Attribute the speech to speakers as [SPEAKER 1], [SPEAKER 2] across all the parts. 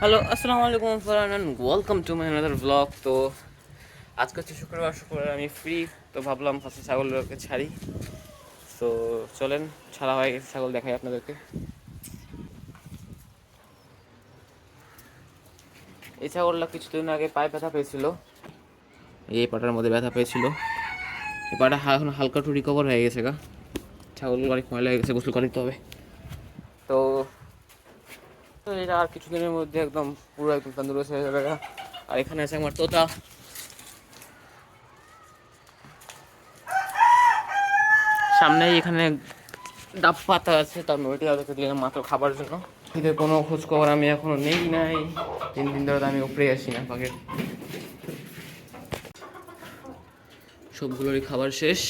[SPEAKER 1] Hello, আসসালামু আলাইকুম Farhan and welcome to my another blog. তো আজকে হচ্ছে শুক্রবার আমি ফ্রি, তো ভাবলাম ফার্স্টে ছাগলগুলোকে ছাড়ি। তো চলেন, ছাড়া হয়ে গেছে ছাগল, দেখাই আপনাদেরকে। এই ছাগলটা কিছুদিন আগে পায়ে ব্যথা পেয়েছিল, এই পাটার মধ্যে ব্যথা পেয়েছিল। এই পাটা এখন হালকা একটু রিকভার হয়ে গেছে গা। ছাগলগুলো অনেক ময়লা হয়ে গেছে, গোসল করে দিতে হবে। তো তো এটা আর কিছুদিনের মধ্যে একদম পুরো একদম তন্দুরস্ত হয়ে যাবে গা। আর এখানে আছে আমার তোতা। সামনে এখানে ডাব পাতা আছে, তার নইটি তাদেরকে দিলাম মাত্র খাবার জন্য। এদের কোনো খোঁজ খবর আমি এখনো নেই নাই, 3 দিন ধরে তো আমি উপরে আসি না পাখির। সবগুলোরই খাবার শেষ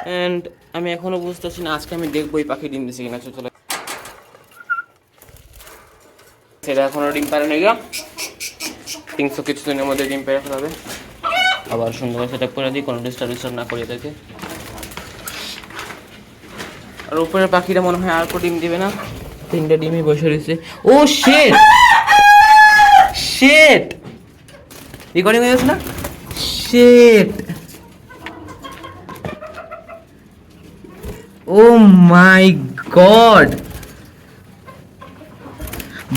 [SPEAKER 1] অ্যান্ড আমি এখনো বুঝতেছি না আজকে আমি দেখবো এই পাখি ডিম দিছে কিনা। চলে সেটা এখনো ডিম পারে নেই গা, 300 কিছুদিনের মধ্যে ডিম পেরে ফেলাবে। আবার সুন্দর সেট আপ করে দিই, কোনো ডিস্টার্ব না করি এদেরকে। আর উপরের পাখিটা মনে হয় আর কোনো ডিম দিবে না, 3টে ডিমই বসে রয়েছে। ও শিট শিট, রেকর্ডিং হয়ে গেছে না? শিট, ও মাই গড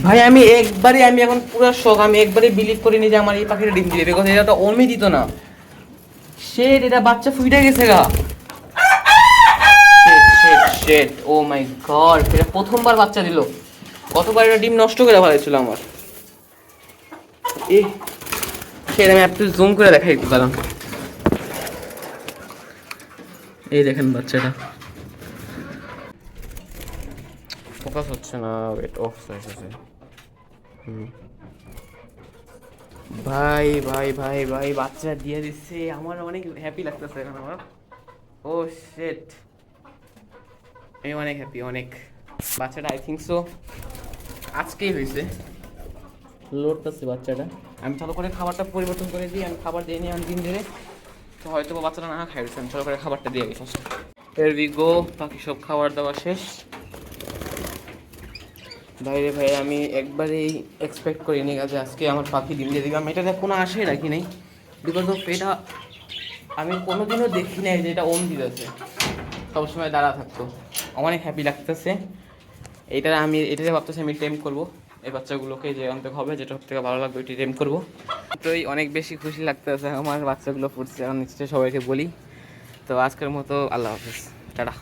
[SPEAKER 1] ভাই, আমি এখন পুরো শক। আমি একবারই বিলিভ করিনি যে আমার এই পাখিটা ডিম দিবে, বিকজ এটা তো ওমই দিত না। শিট, এটা বাচ্চা ফুইটা গেছে গা। শিট, ও মাই গড, এটা প্রথমবার বাচ্চা দিল। গতবার এটা ডিম নষ্ট করে ফেলেছিল আমার। এই সেটা আমি একটু জুম করে দেখাই দিতে পারলাম। এই দেখেন বাচ্চাটা, ফোকাস হচ্ছে না, ওয়েট অফ হয়েছে। ভাই ভাই ভাই ভাই, বাচ্চা দিয়ে দিচ্ছে, আমার অনেক হ্যাপি লাগতেছে এখন আমার। ও শিট, আমি অনেক হ্যাপি, অনেক। বাচ্চাটা আই থিঙ্ক সো আজকেই হয়েছে, লড়তেছে বাচ্চাটা। আমি চালু করে খাবারটা পরিবর্তন করে দিই, আমি খাবার দিয়ে নিই অনেক দিন ধরে, তো হয়তো বাচ্চাটা না খাইছে। আমি চালু করে খাবারটা দিয়ে দিই ফার্স্ট। এর উই গো, বাকি সব খাবার দাবার শেষ। ভাইরে ভাই, আমি একবারেই এক্সপেক্ট করিনি যে আজকে আমার পাখি ডিম দিয়ে দিবে। আমি এটা কোনো আশাই রাখি নাই, বিকজ অফ এটা আমি কোনোদিনও দেখি নাই যে এটা ওম দিতেছে, সবসময় দাঁড়া থাকতো। অনেক হ্যাপি লাগতেছে এটাতে ভাবতেছি আমি টেম করবো এই বাচ্চাগুলোকে, যে অন্তত হবে যেটা সব থেকে ভালো লাগবে ওইটি টেম করবো। তোই অনেক বেশি খুশি লাগতেছে আমার বাচ্চাগুলো ফুটছে, এখন নিশ্চয়ই সবাইকে বলি। তো আজকের মতো আল্লাহ হাফিজ, টাটা।